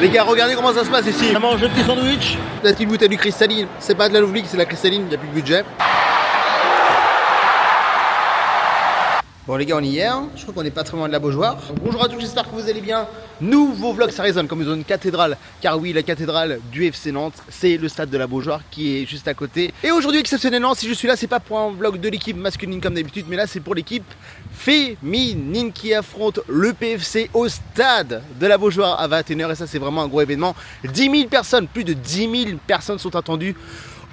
Les gars, regardez comment ça se passe ici. On mange le petit sandwich. La petite bouteille du cristalline. C'est pas de la Louvlique, c'est la cristalline, il n'y a plus de budget. Bon les gars, on y est, hein. Je crois qu'on est pas très loin de la Beaujoire. Donc, bonjour à tous, j'espère que vous allez bien. Nouveau vlog, ça résonne comme une cathédrale. Car oui, la cathédrale du FC Nantes, c'est le stade de la Beaujoire qui est juste à côté. Et aujourd'hui, exceptionnellement, si je suis là, c'est pas pour un vlog de l'équipe masculine comme d'habitude, mais là c'est pour l'équipe féminine qui affronte le PFC au stade de la Beaujoire à 21h. Et ça, c'est vraiment un gros événement. 10 000 personnes, plus de 10 000 personnes sont attendues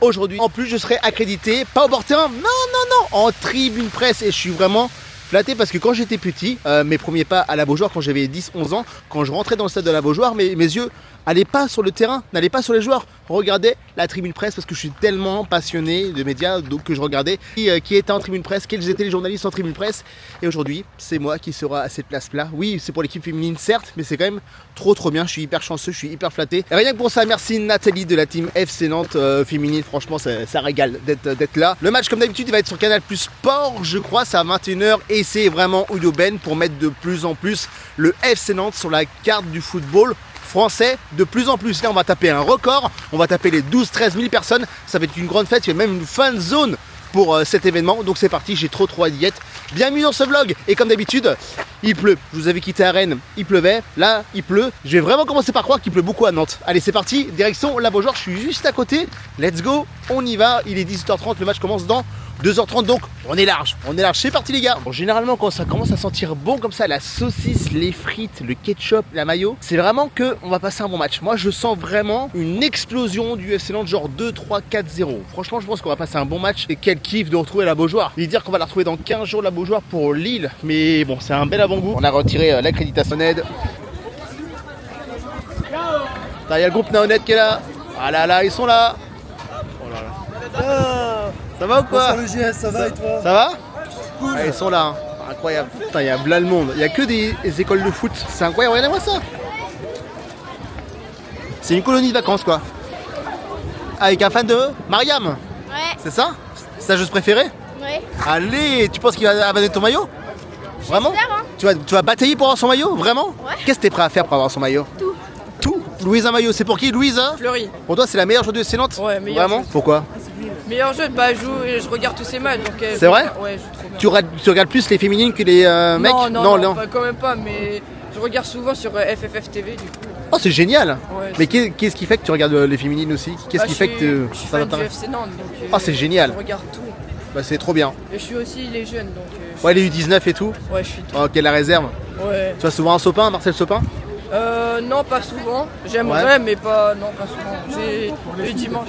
aujourd'hui. En plus, je serai accrédité, pas au bord terrain, non, en tribune presse. Et je suis vraiment flatté parce que quand j'étais petit, mes premiers pas à la Beaujoire, quand j'avais 10-11 ans, quand je rentrais dans le stade de la Beaujoire, mes yeux n'allaient pas sur le terrain, n'allaient pas sur les joueurs. Regardez la tribune presse parce que je suis tellement passionné de médias, donc que je regardais qui était en tribune presse, quels étaient les journalistes en tribune presse. Et aujourd'hui, c'est moi qui sera à cette place-là. Oui, c'est pour l'équipe féminine certes, mais c'est quand même trop bien. Je suis hyper chanceux, je suis hyper flatté. Et rien que pour ça, merci Nathalie de la team FC Nantes féminine. Franchement, ça régale d'être là. Le match, comme d'habitude, il va être sur Canal Plus Sport, je crois, c'est à 21h. Et c'est vraiment Udo Ben pour mettre de plus en plus le FC Nantes sur la carte du football français de plus en plus. Là, on va taper un record. On va taper les 12-13 000 personnes. Ça va être une grande fête. Il y a même une fan zone pour cet événement. Donc c'est parti, j'ai trop hâte d'y être. Bienvenue dans ce vlog. Et comme d'habitude, il pleut. Je vous avais quitté à Rennes, il pleuvait. Là, il pleut. Je vais vraiment commencer par croire qu'il pleut beaucoup à Nantes. Allez, c'est parti. Direction la Beaujoire. Je suis juste à côté. Let's go. On y va. Il est 18h30. Le match commence dans 2h30, donc on est large, c'est parti les gars. Bon, généralement quand ça commence à sentir bon comme ça, la saucisse, les frites, le ketchup, la mayo, c'est vraiment que on va passer un bon match. Moi je sens vraiment une explosion du FC Nantes, genre 2, 3, 4, 0. Franchement je pense qu'on va passer un bon match. Et quel kiff de retrouver la Beaujoire. Et dire qu'on va la retrouver dans 15 jours la Beaujoire pour Lille. Mais bon, c'est un bel avant-goût. On a retiré l'accréditation aide. Il y a le groupe Naonet qui est là. Ah là, ils sont là. Oh là là. Ça va ou quoi? Salut JS, ça va et toi? Ça va? Cool. Ah, ils sont là, hein. Incroyable. Putain, il y a plein le monde. Il n'y a que des écoles de foot. C'est incroyable, regardez-moi ça. C'est une colonie de vacances quoi. Avec un fan de Mariam. Ouais. C'est ça? C'est ta joueuse préférée? Ouais. Allez, tu penses qu'il va abandonner ton maillot? Vraiment? J'espère, hein. Tu vas batailler pour avoir son maillot? Vraiment? Ouais. Qu'est-ce que t'es prêt à faire pour avoir son maillot? Tout. Tout? Louise un maillot, c'est pour qui Louise hein? Fleury. Pour toi c'est la meilleure joueuse de FC Nantes? Ouais, meilleure Vraiment? joueuse. Pourquoi? Meilleur jeu, bah je joue et je regarde tous ces matchs. C'est vrai? Ouais, je trouve bien. Tu regardes plus les féminines que les mecs? Non, bah, quand même pas, mais je regarde souvent sur FFF TV du coup. Oh c'est génial. Ouais, Mais qu'est-ce qui fait que tu regardes les féminines aussi? Qu'est-ce qui fait que je suis ça fan du t'intéresse? FC Nantes, donc Oh c'est génial. je regarde tout. Bah c'est trop bien. Et je suis aussi les jeunes, donc Ouais les U19 et tout. ouais, je suis tout. Ok la réserve. Ouais. Tu vois souvent un Sopin, Marcel Sopin? Non, pas souvent. J'aimerais, mais pas souvent. J'ai le dimanche.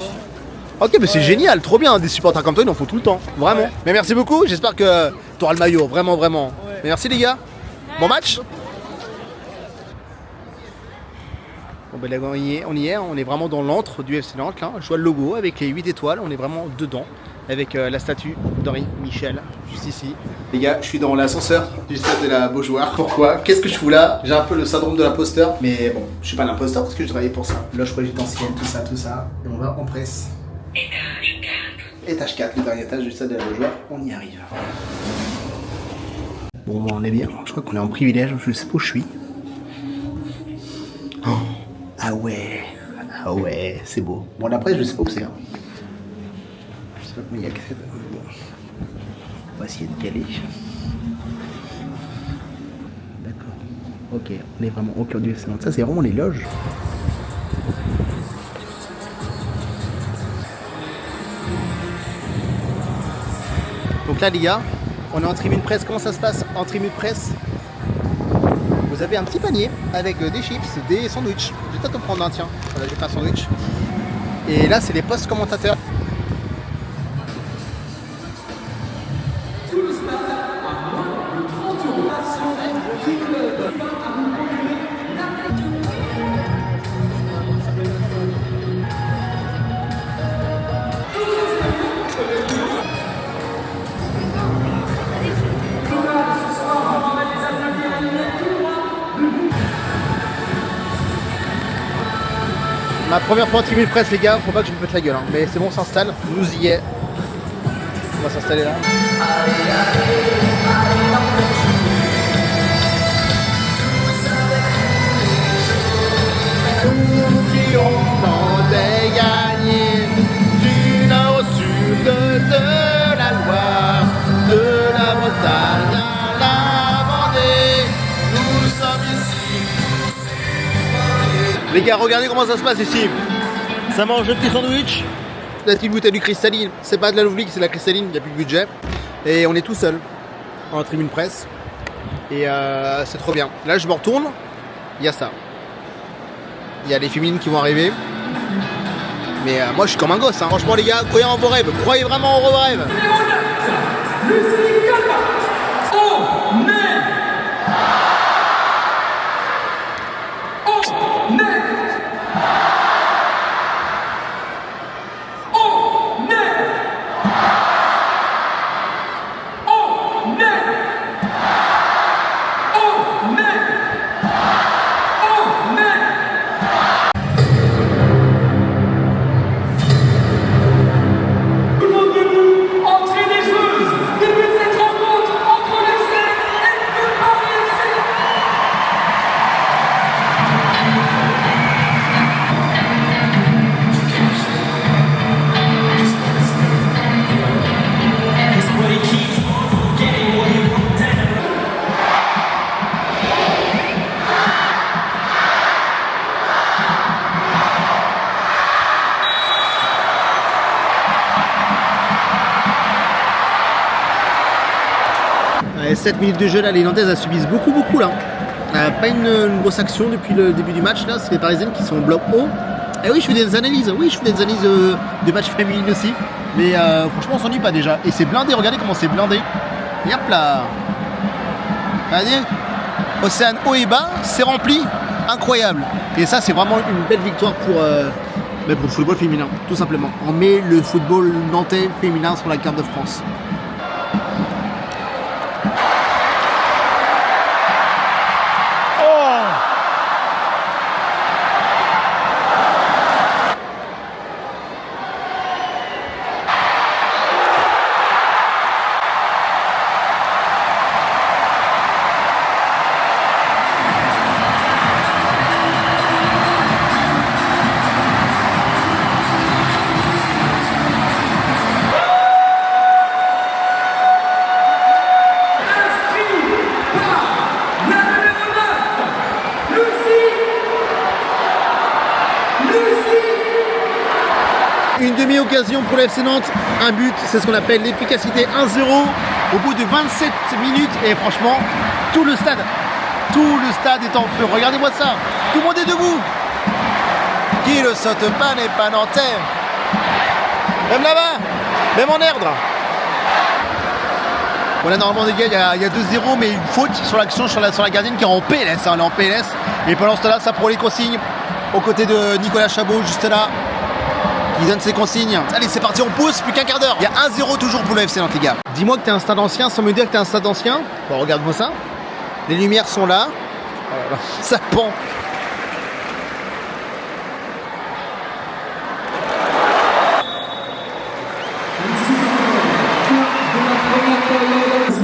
Ok mais c'est génial, trop bien. Des supporters comme toi ils en font tout le temps. Vraiment. Ouais. Mais merci beaucoup, j'espère que tu auras le maillot. Vraiment. Ouais. Mais merci les gars. Bon match. Bon ben là on y est, on est vraiment dans l'antre du FC Nantes là. Je vois le logo avec les 8 étoiles, on est vraiment dedans. Avec la statue d'Henri Michel, juste ici. Les gars, je suis dans l'ascenseur du stade de la Beaujoire. Pourquoi? Qu'est-ce que je fous là? J'ai un peu le syndrome de l'imposteur. Mais bon, je suis pas l'imposteur parce que je travaillais pour ça. Loge présidentielle, tout ça. Et on va en presse. Étage 4, le dernier étage du stade de la Beaujoire. On y arrive. Bon, on est bien. Je crois qu'on est en privilège. Je sais pas où je suis. Oh. Ah ouais, c'est beau. Bon, après, je sais pas où c'est. Hein. Je sais pas comment il y a accès. Bon. On va essayer de caler. D'accord. Ok, on est vraiment au cœur du FC Nantes. Ça, c'est vraiment les loges. Donc là, les gars, on est en tribune presse. Comment ça se passe en tribune presse? Vous avez un petit panier avec des chips, des sandwichs. Je vais peut-être en prendre un, tiens. Voilà, j'ai fait un sandwich. Et là, c'est les postes commentateurs. Ma première fois en tribune presse les gars, faut pas que je me pète la gueule hein. Mais c'est bon, on s'installe, nous y est. On va s'installer là. Les gars, regardez comment ça se passe ici. Ça mange le petit sandwich, la petite bouteille du cristalline. C'est pas de la Louvlique, c'est de la cristalline, il n'y a plus de budget. Et on est tout seul en tribune presse. Et c'est trop bien. Là, je me retourne, il y a ça. Il y a les féminines qui vont arriver. Mais moi, je suis comme un gosse. Hein. Franchement, les gars, croyez en vos rêves. Croyez vraiment en vos rêves. Et 7 minutes de jeu là, les Nantaises subissent beaucoup là. Pas une grosse action depuis le début du match là, c'est les Parisiennes qui sont au bloc haut. Et oui, je fais des analyses, de matchs féminines aussi. Mais franchement on s'ennuie pas déjà. Et c'est blindé, regardez comment c'est blindé. Et hop là. Regardez. Océane haut et bas, c'est rempli, incroyable. Et ça c'est vraiment une belle victoire pour le football féminin, tout simplement. On met le football nantais féminin sur la carte de France. Une demi-occasion pour l'FC Nantes, un but, c'est ce qu'on appelle l'efficacité 1-0 au bout de 27 minutes et franchement, tout le stade est en feu. Regardez-moi ça, tout le monde est debout. Qui ne saute pas n'est pas nantais. Même là-bas, même en Erdre. Voilà, normalement les gars, il y a 2-0, mais une faute sur l'action sur la gardienne qui est en PLS, hein, elle est en PLS. Et pendant ce temps-là, ça prend les consignes aux côtés de Nicolas Chabot, juste là. Il donne ses consignes. Allez, c'est parti, on pousse, plus qu'un quart d'heure. Il y a 1-0 toujours pour le FC Nantes, les gars. Dis-moi que t'es un stade ancien sans me dire que t'es un stade ancien. Bon, regarde-moi ça. Les lumières sont là. Voilà. Ça pend.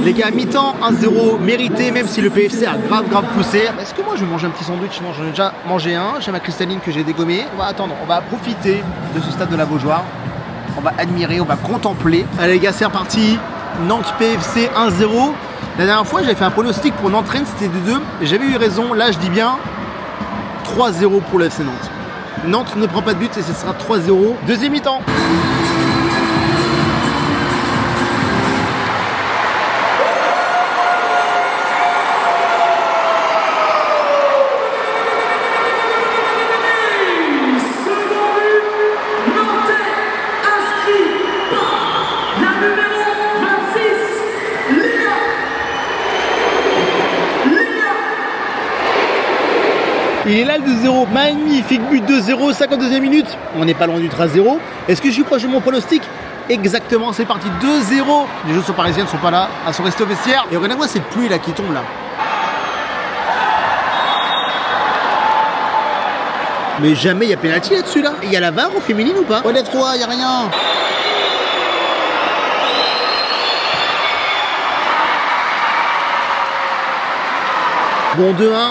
Les gars, mi-temps, 1-0 mérité, même si le PFC a grave poussé. Est-ce que moi je vais manger un petit sandwich? Non, j'en ai déjà mangé un. J'ai ma cristalline que j'ai dégommée. On va attendre, on va profiter de ce stade de la Beaujoire. On va admirer, on va contempler. Allez les gars, c'est reparti. Nantes PFC 1-0. La dernière fois, j'avais fait un pronostic pour Nantes Rennes, c'était de 2. J'avais eu raison, là je dis bien 3-0 pour le FC Nantes. Nantes ne prend pas de but et ce sera 3-0. Deuxième mi-temps. Il est là le 2-0, magnifique but 2-0, 52e minute. On n'est pas loin du 3-0. Est-ce que je suis proche de mon pronostic? Exactement, c'est parti, 2-0. Les joueurs parisiennes ne sont pas là, elles sont restées au vestiaire. Et regardez-moi cette pluie là qui tombe là. Mais jamais il y a pénalty là-dessus là. Il y a la VAR au féminine ou pas? Relève-toi, il n'y a rien. Bon, 2-1.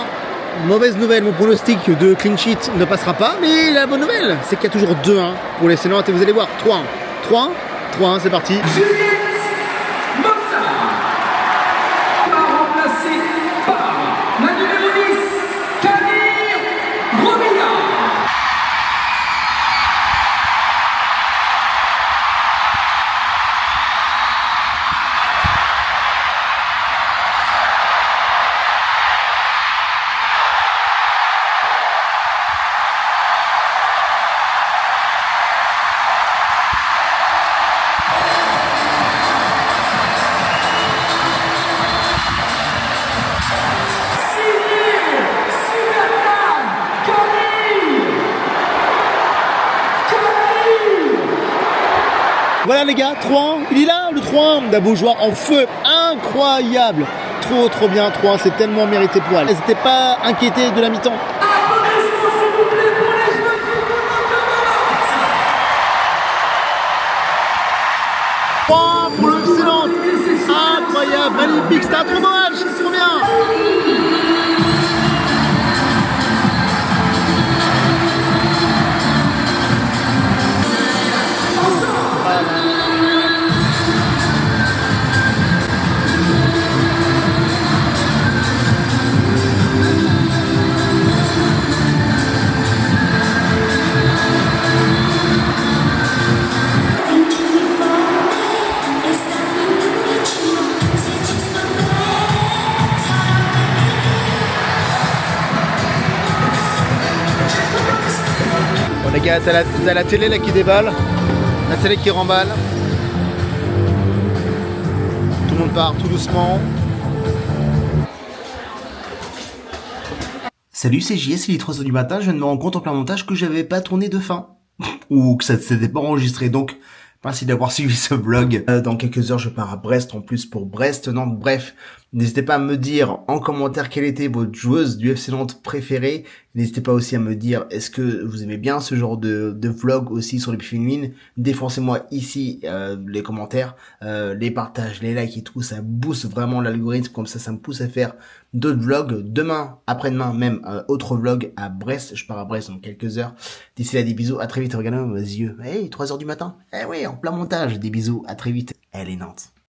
Mauvaise nouvelle, mon pronostic de clean sheet ne passera pas, mais la bonne nouvelle, c'est qu'il y a toujours 2-1 pour les Nantes et vous allez voir, 3-1, 3-1, c'est parti. Juliette Mossa remplacée par la numéro 10, Camille Romina. les gars, 3-1, il est là, le 3-1, la Beaujoire en feu, incroyable. Trop bien, 3-1, c'est tellement mérité pour elle. Elles n'étaient pas inquiétées de la mi-temps. Pour le excellente, incroyable, magnifique, c'était un trop beau match, c'est trop bien. Les gars, t'as la télé là qui déballe, la télé qui remballe. Tout le monde part tout doucement. Salut, c'est JS, il est 3h du matin, je viens de me rendre compte en plein montage que j'avais pas tourné de fin. Ou que ça ne s'était pas enregistré, donc merci d'avoir suivi ce vlog. Dans quelques heures, je pars à Brest en plus pour Brest-Nantes. Bref, n'hésitez pas à me dire en commentaire quelle était votre joueuse du FC Nantes préférée. N'hésitez pas aussi à me dire est-ce que vous aimez bien ce genre de vlog aussi sur les féminines. Défoncez-moi ici les commentaires, les partages, les likes et tout. Ça booste vraiment l'algorithme, comme ça me pousse à faire d'autres vlogs. Demain, après-demain même, autre vlog à Brest. Je pars à Brest dans quelques heures. D'ici là, des bisous, à très vite. Regardez mes yeux. Hey, 3h du matin. Eh oui, en plein montage. Des bisous, à très vite. Elle est Nantes.